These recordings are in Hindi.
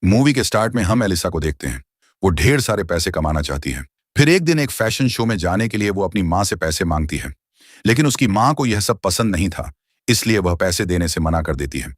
मूवी के स्टार्ट में हम एलिसा को देखते हैं। वो ढेर सारे पैसे कमाना चाहती है। फिर एक दिन एक फैशन शो में जाने के लिए वो अपनी माँ से पैसे मांगती है, लेकिन उसकी माँ को यह सब पसंद नहीं था, इसलिए वह पैसे देने से मना कर देती है।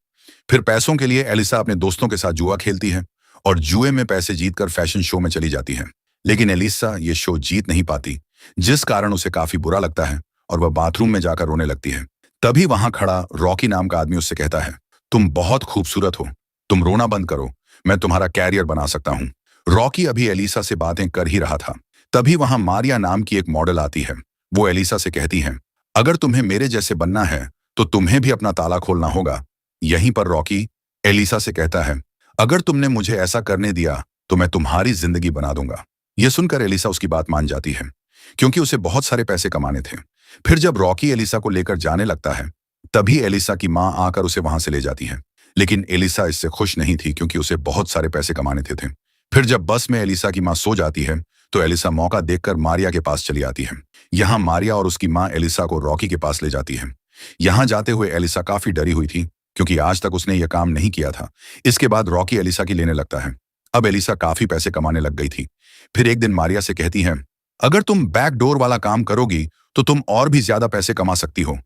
फिर पैसों के लिए एलिसा अपने दोस्तों के साथ जुआ खेलती है और जुए में पैसे जीतकर फैशन शो में चली जाती है। लेकिन एलिसा ये शो जीत नहीं पाती, जिस कारण उसे काफी बुरा लगता है और वह बाथरूम में जाकर रोने लगती है। तभी वहां खड़ा रॉकी नाम का आदमी उससे कहता है, तुम बहुत खूबसूरत हो, तुम रोना बंद करो, मैं तुम्हारा कैरियर बना सकता हूँ। रॉकी अभी एलिसा से बातें कर ही रहा था, तभी वहां मारिया नाम की एक मॉडल आती है। वो एलिसा से कहती है, अगर तुम्हें मेरे जैसे बनना है तो तुम्हें भी अपना ताला खोलना होगा। यहीं पर रॉकी एलिसा से कहता है, अगर तुमने मुझे ऐसा करने दिया तो मैं तुम्हारी जिंदगी बना दूंगा। यह सुनकर एलिसा उसकी बात मान जाती है, क्योंकि उसे बहुत सारे पैसे कमाने थे। फिर जब रॉकी एलिसा को लेकर जाने लगता है, तभी एलिसा की मां आकर उसे वहां से ले जाती है। लेकिन एलिसा इससे खुश नहीं थी, क्योंकि उसे बहुत सारे पैसे कमाने थे। फिर जब बस में एलिसा की मां सो जाती है, तो एलिसा मौका देखकर मारिया के पास चली आती है। यहाँ मारिया और उसकी मां एलिसा को रॉकी के पास ले जाती है। यहाँ जाते हुए एलिसा काफी डरी हुई थी, क्योंकि आज तक उसने यह काम नहीं किया था। इसके बाद रॉकी एलिसा की लेने लगता है। अब एलिसा काफी पैसे कमाने लग गई थी। फिर एक दिन मारिया से कहती है, अगर तुम बैक डोर वाला काम करोगी तो तुम और भी ज्यादा पैसे कमा सकती हो।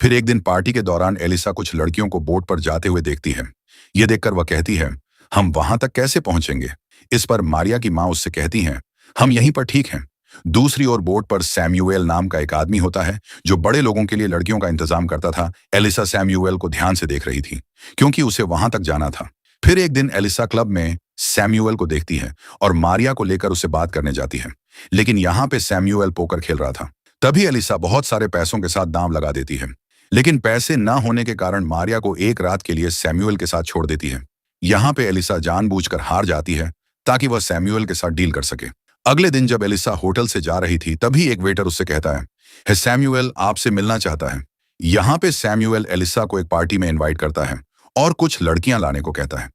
फिर एक दिन पार्टी के दौरान एलिसा कुछ लड़कियों को बोट पर जाते हुए देखती है। यह देखकर वह कहती है, हम वहां तक कैसे पहुंचेंगे। इस पर मारिया की मां उससे कहती है, हम यहीं पर ठीक हैं। दूसरी ओर बोट पर सैमुएल नाम का एक आदमी होता है, जो बड़े लोगों के लिए लड़कियों का इंतजाम करता था। एलिसा सैमुएल को ध्यान से देख रही थी, क्योंकि उसे वहां तक जाना था। फिर एक दिन एलिसा क्लब में सैमुएल को देखती है और मारिया को लेकर उससे बात करने जाती है। लेकिन यहाँ पे सैमुएल पोकर खेल रहा था। तभी एलिसा बहुत सारे पैसों के साथ दांव लगा देती है, लेकिन पैसे न होने के कारण मारिया को एक रात के लिए सैमुएल के साथ छोड़ देती है। यहाँ पे एलिसा जानबूझकर हार जाती है, ताकि वह सैमुएल के साथ डील कर सके। अगले दिन जब एलिसा होटल से जा रही थी, तभी एक वेटर उससे कहता है, सैमुएल आपसे मिलना चाहता है। यहाँ पे सैमुएल एलिसा को एक पार्टी में इनवाइट करता है और कुछ लड़कियां लाने को कहता है।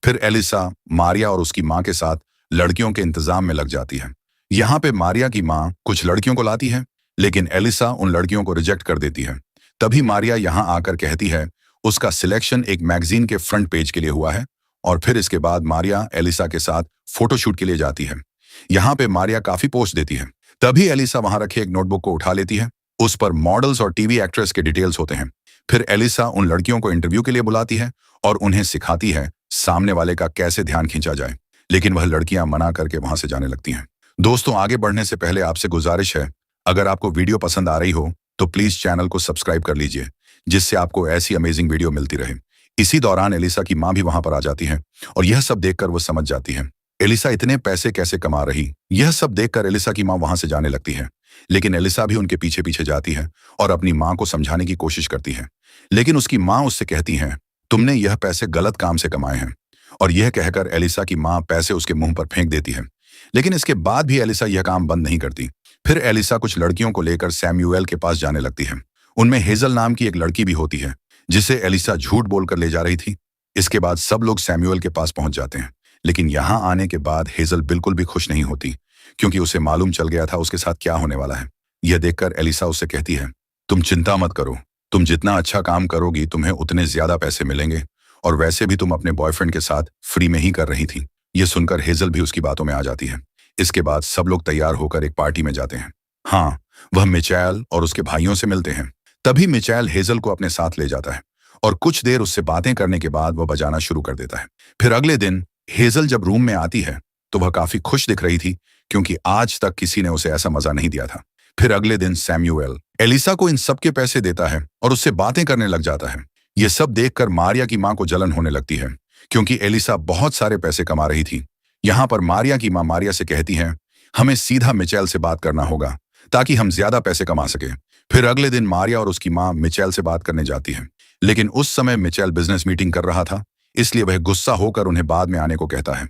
फिर एलिसा मारिया और उसकी मां के साथ लड़कियों के इंतजाम में लग जाती है। यहाँ पे मारिया की मां कुछ लड़कियों को लाती है, लेकिन एलिसा उन लड़कियों को रिजेक्ट कर देती है। तभी मारिया यहाँ आकर कहती है, उसका सिलेक्शन एक मैगजीन के फ्रंट पेज के लिए हुआ है। और फिर इसके बाद मारिया एलिसा के साथ फोटोशूट के लिए जाती है। यहाँ पे मारिया काफी पोस्ट देती है। तभी एलिसा वहां रखे एक नोटबुक को उठा लेती है। उस पर मॉडल्स और टीवी एक्ट्रेस के डिटेल्स होते हैं। फिर एलिसा उन लड़कियों को इंटरव्यू के लिए बुलाती है और उन्हें सिखाती है सामने वाले का कैसे ध्यान खींचा जाए। लेकिन वह लड़कियां मना करके वहां से जाने लगती हैं। दोस्तों, आगे बढ़ने से पहले आपसे गुजारिश है, अगर आपको वीडियो पसंद आ रही हो तो प्लीज चैनल को सब्सक्राइब कर लीजिए, जिससे आपको ऐसी अमेजिंग वीडियो मिलती रहे। इसी दौरान एलिसा की मां भी वहां पर आ जाती है और यह सब देखकर वो समझ जाती है एलिसा इतने पैसे कैसे कमा रही। यह सब देखकर एलिसा की मां वहां से जाने लगती है, लेकिन एलिसा भी उनके पीछे पीछे जाती है और अपनी मां को समझाने की कोशिश करती है। लेकिन उसकी मां उससे कहती है, तुमने यह पैसे गलत काम से कमाए हैं। और यह कहकर एलिसा की मां पैसे उसके मुंह पर फेंक देती है। लेकिन इसके बाद भी एलिसा यह काम बंद नहीं करती। फिर एलिसा कुछ लड़कियों को लेकर सैमुएल के पास जाने लगती है। उनमें हेजल नाम की एक लड़की भी होती है, जिसे एलिसा झूठ बोलकर ले जा रही थी। इसके बाद सब लोग सैमुएल के पास पहुंच जाते हैं, लेकिन यहां आने के बाद हेजल बिल्कुल भी खुश नहीं होती, क्योंकि उसे मालूम चल गया था उसके साथ क्या होने वाला है। यह देखकर एलिसा उससे कहती है, तुम चिंता मत करो, तुम जितना अच्छा काम करोगी तुम्हें उतने ज्यादा पैसे मिलेंगे, और वैसे भी तुम अपने बॉयफ्रेंड के साथ फ्री में ही कर रही थी। यह सुनकर हेजल भी उसकी बातों में आ जाती है। इसके बाद सब लोग तैयार होकर एक पार्टी में जाते हैं। हाँ, वह मिचेल और उसके भाइयों से मिलते हैं। तभी मिचेल हेजल को अपने साथ ले जाता है और कुछ देर उससे बातें करने के बाद वह बजाना शुरू कर देता है। फिर अगले दिन हेजल जब रूम में आती है तो वह काफी खुश दिख रही थी, क्योंकि आज तक किसी ने उसे ऐसा मजा नहीं दिया था। फिर अगले दिन सैमुएल एलिसा को इन सब के पैसे देता है और उससे बातें करने लग जाता है। यह सब देखकर मारिया की मां को जलन होने लगती है, क्योंकि एलिसा बहुत सारे पैसे कमा रही थी। यहाँ पर मारिया की मां मारिया से कहती है, हमें सीधा मिचेल से बात करना होगा ताकि हम ज्यादा पैसे कमा सके। फिर अगले दिन मारिया और उसकी मां मिचेल से बात करने जाती है, लेकिन उस समय मिचेल बिजनेस मीटिंग कर रहा था, इसलिए वह गुस्सा होकर उन्हें बाद में आने को कहता है।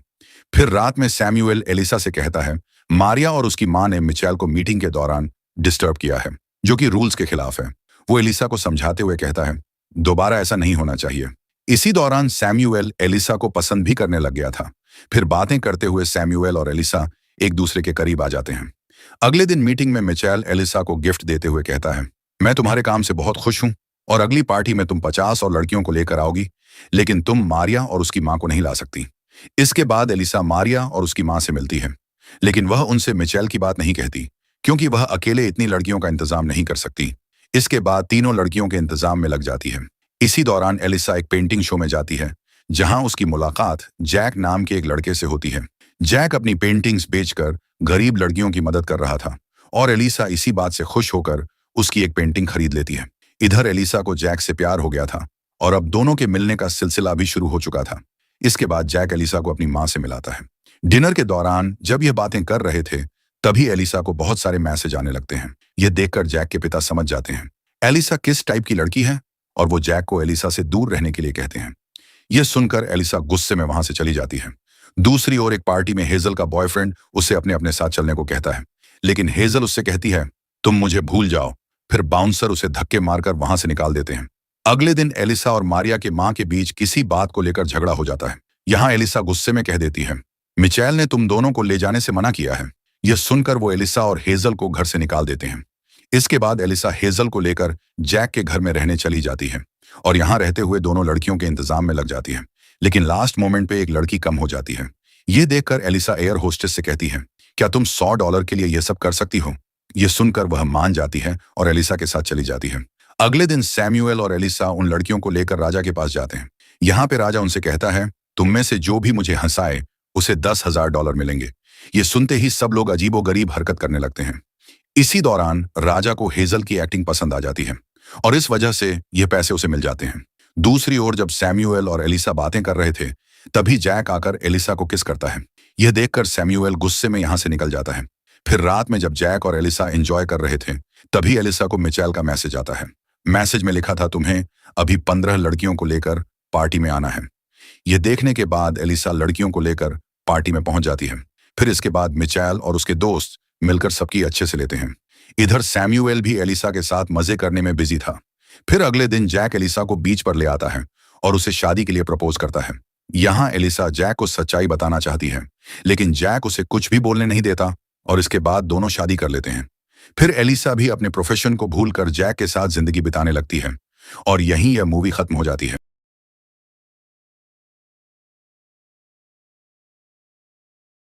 फिर रात में सैमुएल एलिसा से कहता है, मारिया और उसकी मां ने मिचेल को मीटिंग के दौरान डिस्टर्ब किया है, जो कि रूल्स के खिलाफ है। वो एलिसा को समझाते हुए कहता है, दोबारा ऐसा नहीं होना चाहिए। इसी दौरान सैमुएल एलिसा को पसंद भी करने लग गया था। फिर बातें करते हुए सैमुएल और एलिसा एक दूसरे के करीब आ जाते हैं। अगले दिन मीटिंग में मिचेल एलिसा को गिफ्ट देते हुए कहता है, मैं तुम्हारे काम से बहुत खुश हूं और अगली पार्टी में तुम 50 और लड़कियों को लेकर आओगी, लेकिन तुम मारिया और उसकी मां को नहीं ला सकती। इसके बाद एलिसा मारिया और उसकी मां से मिलती है, लेकिन वह उनसे मिचेल की बात नहीं कहती, क्योंकि वह अकेले इतनी लड़कियों का इंतजाम नहीं कर सकती। इसके बाद तीनों लड़कियों के इंतजाम में लग जाती है। इसी दौरान एलिसा एक पेंटिंग शो में जाती है, जहां उसकी मुलाकात जैक नाम के एक लड़के से होती है। जैक अपनी पेंटिंग्स बेचकर गरीब लड़कियों की मदद कर रहा था और एलिसा इसी बात से खुश होकर उसकी एक पेंटिंग खरीद लेती है। इधर एलिसा को जैक से प्यार हो गया था और अब दोनों के मिलने का सिलसिला भी शुरू हो चुका था। इसके बाद जैक एलिसा को अपनी मां से मिलाता है। डिनर के दौरान जब ये बातें कर रहे थे, तभी एलिसा को बहुत सारे मैसेज आने लगते हैं। यह देखकर जैक के पिता समझ जाते हैं एलिसा किस टाइप की लड़की है और वो जैक को एलिसा से दूर रहने के लिए कहते हैं। यह सुनकर एलिसा गुस्से में वहां से चली जाती है। दूसरी ओर एक पार्टी में हेजल का बॉयफ्रेंड उसे अपने अपने साथ चलने को कहता है, लेकिन हेजल उससे कहती है तुम मुझे भूल जाओ। फिर बाउंसर उसे धक्के मारकर वहां से निकाल देते हैं। अगले दिन एलिसा और मारिया के मां के बीच किसी बात को लेकर झगड़ा हो जाता है। यहाँ एलिसा गुस्से में कह देती है मिचेल ने तुम दोनों को ले जाने से मना किया है। यह सुनकर वो एलिसा और हेजल को घर से निकाल देते हैं। इसके बाद एलिसा हेजल को लेकर जैक के घर में रहने चली जाती है और यहाँ रहते हुए दोनों लड़कियों के इंतजाम में लग जाती है। लेकिन लास्ट मोमेंट पे एक लड़की कम हो जाती है। ये देखकर एलिसा एयर होस्टेस से कहती है क्या तुम $100 के लिए यह सब कर सकती हो। यह सुनकर वह मान जाती है और एलिसा के साथ चली जाती है। अगले दिन सैमुअल और एलिसा उन लड़कियों को लेकर राजा के पास जाते हैं। यहाँ पे राजा उनसे कहता है तुम में से जो भी मुझे हंसाए उसे $10,000 मिलेंगे। ये सुनते ही सब लोग अजीबोगरीब हरकत करने लगते हैं। इसी दौरान राजा को हेजल की एक्टिंग पसंद आ जाती है और इस वजह से ये पैसे उसे मिल जाते हैं। दूसरी ओर जब सैमुअल और एलिसा बातें कर रहे थे, तभी जैक आकर एलिसा को किस करता है। यह देखकर सैमुअल गुस्से में यहां से निकल जाता है। फिर रात में जब जैक और एलिसा एंजॉय कर रहे थे, तभी एलिसा को मिचेल का मैसेज आता है। मैसेज में लिखा था तुम्हें अभी 15 लड़कियों को लेकर पार्टी में आना है। यह देखने के बाद एलिसा लड़कियों को लेकर पार्टी में पहुंच जाती है। फिर इसके बाद मिचेल और उसके दोस्त मिलकर सबकी अच्छे से लेते हैं। इधर सैमुअल भी एलिसा के साथ मजे करने में बिजी था। फिर अगले दिन जैक एलिसा को बीच पर ले आता है और उसे शादी के लिए प्रपोज करता है। यहाँ एलिसा जैक को सच्चाई बताना चाहती है, लेकिन जैक उसे कुछ भी बोलने नहीं देता और इसके बाद दोनों शादी कर लेते हैं। फिर एलिसा भी अपने प्रोफेशन को भूलकर जैक के साथ जिंदगी बिताने लगती है और यहीं यह मूवी खत्म हो जाती है।